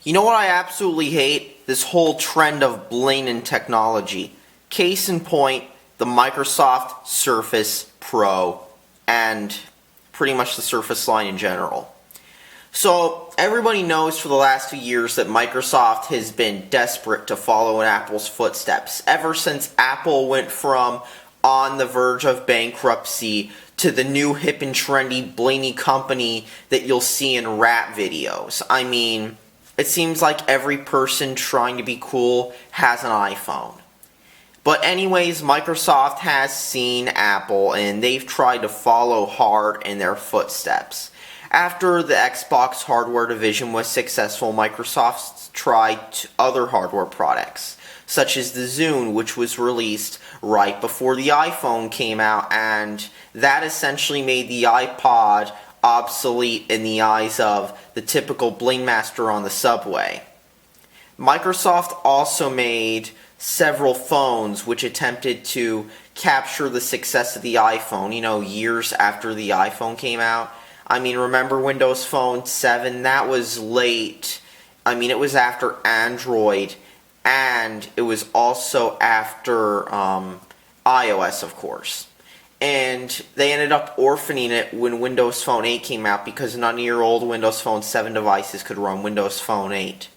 You know what I absolutely hate? This whole trend of bling in technology. Case in point, the Microsoft Surface Pro and pretty much the Surface line in general. So, everybody knows for the last 2 years that Microsoft has been desperate to follow in Apple's footsteps. Ever since Apple went from on the verge of bankruptcy to the new hip and trendy blingy company that you'll see in rap videos. I mean, it seems like every person trying to be cool has an iPhone. But anyways, Microsoft has seen Apple and they've tried to follow hard in their footsteps. After the Xbox hardware division was successful, Microsoft tried other hardware products, such as the Zune, which was released right before the iPhone came out, and that essentially made the iPod obsolete in the eyes of the typical bling master on the subway. Microsoft also made several phones which attempted to capture the success of the iPhone, years after the iPhone came out. I mean, remember Windows Phone 7? That was late. I mean, it was after Android, and it was also after iOS, of course. And they ended up orphaning it when Windows Phone 8 came out because none of your old Windows Phone 7 devices could run Windows Phone 8.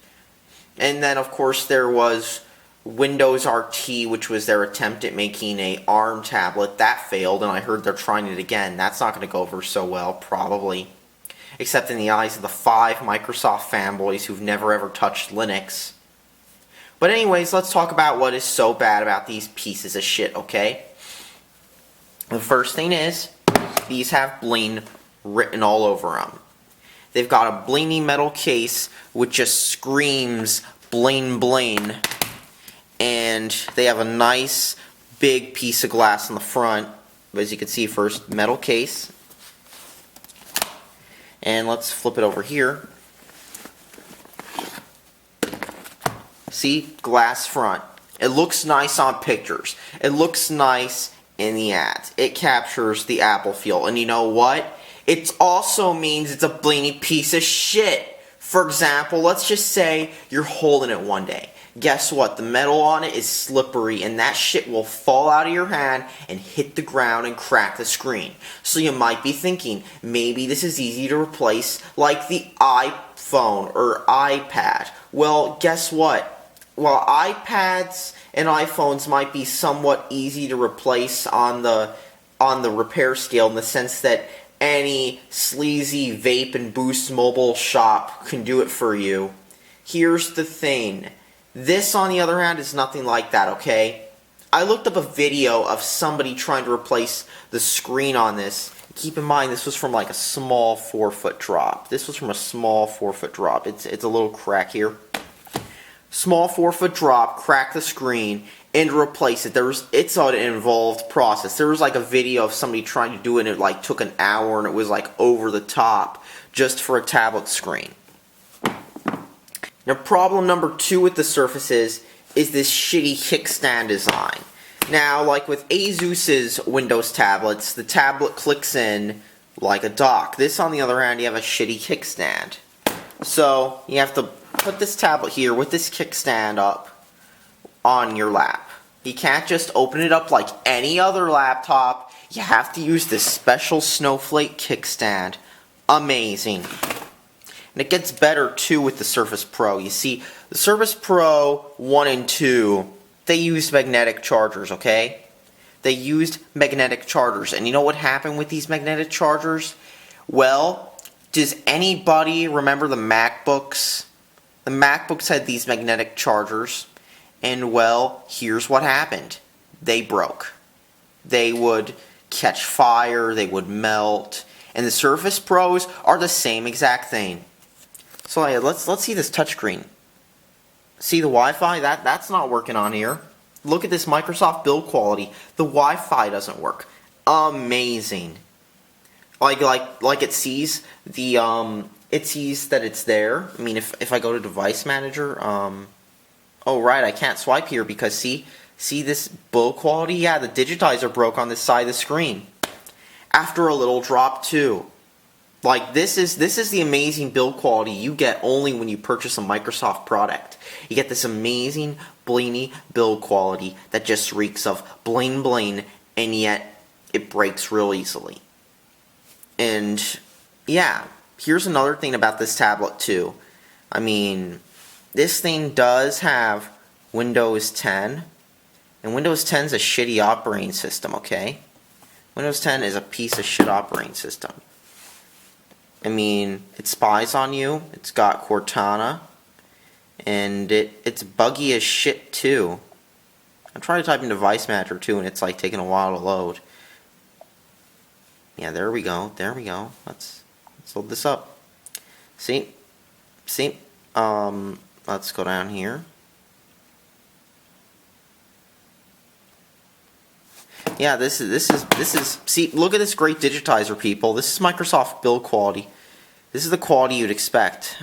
And then, of course, there was Windows RT, which was their attempt at making a ARM tablet. That failed, and I heard they're trying it again. That's not going to go over so well, probably. Except in the eyes of the 5 Microsoft fanboys who've never ever touched Linux. But anyways, let's talk about what is so bad about these pieces of shit, okay? The first thing is, these have bling written all over them. They've got a blingy metal case which just screams bling bling. And they have a nice big piece of glass in the front. As you can see, first, metal case. And let's flip it over here. See? Glass front. It looks nice on pictures. It looks nice in the ads. It captures the Apple feel. And you know what? It also means it's a blingy piece of shit. For example, let's just say you're holding it one day. Guess what? The metal on it is slippery and that shit will fall out of your hand and hit the ground and crack the screen. So you might be thinking, maybe this is easy to replace like the iPhone or iPad. Well, guess what? While iPads and iPhones might be somewhat easy to replace on the repair scale in the sense that any sleazy vape and boost mobile shop can do it for you, here's the thing. This, on the other hand, is nothing like that, okay? I looked up a video of somebody trying to replace the screen on this. Keep in mind, this was from like a small 4-foot drop. This was from a small 4-foot drop. It's a little crack here. Small 4-foot drop, crack the screen, and replace it. It's an involved process. There was like a video of somebody trying to do it, and it like took an hour, and it was like over the top just for a tablet screen. Now, problem number 2 with the Surface is this shitty kickstand design. Now, like with Asus's Windows tablets, the tablet clicks in like a dock. This, on the other hand, you have a shitty kickstand. So, you have to put this tablet here with this kickstand up on your lap. You can't just open it up like any other laptop. You have to use this special snowflake kickstand. Amazing. And it gets better too with the Surface Pro. You see, the Surface Pro 1 and 2, they used magnetic chargers, okay? They used magnetic chargers. And you know what happened with these magnetic chargers? Well, does anybody remember the MacBooks? The MacBooks had these magnetic chargers. And well, here's what happened. They broke. They would catch fire, they would melt. And the Surface Pros are the same exact thing. So yeah, let's see this touchscreen. See the Wi-Fi? That's not working on here. Look at this Microsoft build quality. The Wi-Fi doesn't work. Amazing. Like it sees the it sees that it's there. I mean, if I go to Device Manager, oh right, I can't swipe here because see this build quality? Yeah, the digitizer broke on this side of the screen. After a little drop too. Like, this is the amazing build quality you get only when you purchase a Microsoft product. You get this amazing blingy build quality that just reeks of bling bling, and yet it breaks real easily. And yeah, here's another thing about this tablet too. I mean, this thing does have Windows 10, and Windows 10 is a shitty operating system, okay? Windows 10 is a piece of shit operating system. I mean, it spies on you, it's got Cortana, and it's buggy as shit too. I'm trying to type in device manager too, and it's like taking a while to load. Yeah, there we go, let's load this up. See, let's go down here. Yeah, this is, see, look at this great digitizer, people. This is Microsoft build quality. This is the quality you'd expect.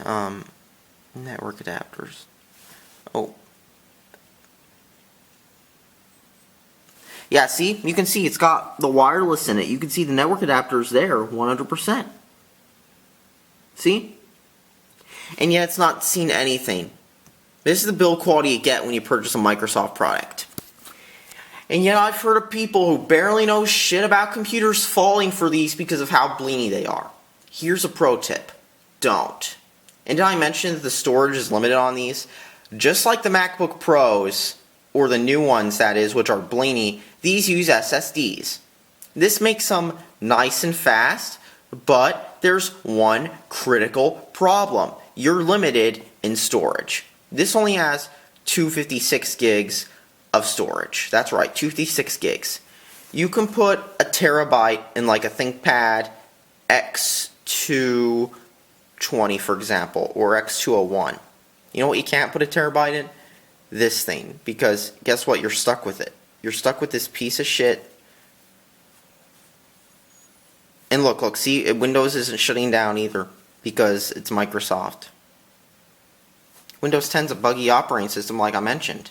Network adapters. Oh. Yeah, see, you can see it's got the wireless in it. You can see the network adapters there, 100%. See? And yet it's not seen anything. This is the build quality you get when you purchase a Microsoft product. And yet I've heard of people who barely know shit about computers falling for these because of how blingy they are. Here's a pro tip. Don't. And did I mention that the storage is limited on these? Just like the MacBook Pros, or the new ones that is, which are blingy, these use SSDs. This makes them nice and fast, but there's one critical problem. You're limited in storage. This only has 256 gigs of storage. That's right, 256 gigs. You can put a terabyte in like a ThinkPad X220, for example, or X201. You know what you can't put a terabyte in? This thing. Because guess what? You're stuck with it. You're stuck with this piece of shit. And look, see, Windows isn't shutting down either because it's Microsoft. Windows 10 is a buggy operating system like I mentioned.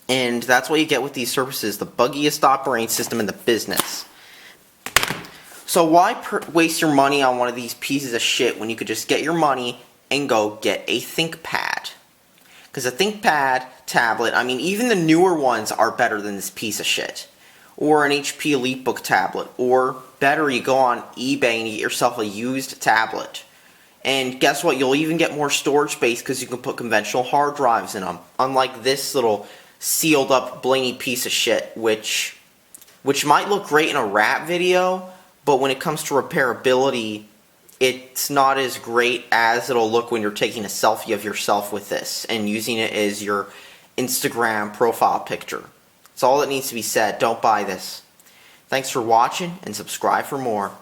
And that's what you get with these services, the buggiest operating system in the business. So why waste your money on one of these pieces of shit when you could just get your money and go get a ThinkPad? Because a ThinkPad tablet, I mean, even the newer ones are better than this piece of shit. Or an HP EliteBook tablet. Or better, you go on eBay and you get yourself a used tablet. And guess what? You'll even get more storage space because you can put conventional hard drives in them. Unlike this little sealed up blingy piece of shit, which might look great in a rap video, but when it comes to repairability, it's not as great as it'll look when you're taking a selfie of yourself with this and using it as your Instagram profile picture. That's all that needs to be said. Don't buy this. Thanks for watching and subscribe for more.